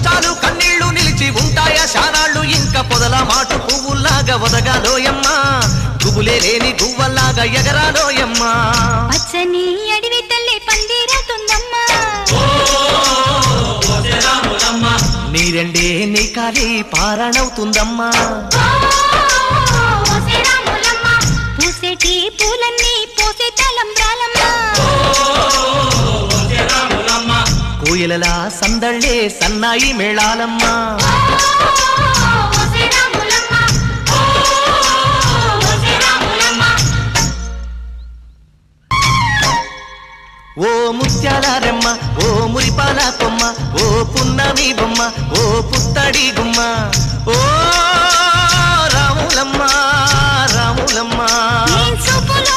కష్టాలు కన్నీళ్లు నిలిచి ఉంటాయా శానాళ్ళు ఇంకా పొదల మాటు పువ్వుల్లాగా వదగాలోయమ్మా గుబులే లేని గువ్వల్లాగా ఎగరాలోయమ్మా పచ్చని అడవి తల్లి పందిరవుతుందమ్మా నీరెండే నీ కాలి పారణవుతుందమ్మా పూసేటి పూలన్నీ పోసే తలంబ్రాలమ్మా కోయిలలా సందళ్ళే సన్నాయి మేళాలమ్మా ఓ ముత్యాల రెమ్మ ఓ మురిపాల కొమ్మ ఓ పున్నమి బొమ్మ ఓ పుత్తడి గుమ్మ ఓ రాములమ్మ రాములమ్మ చూపులో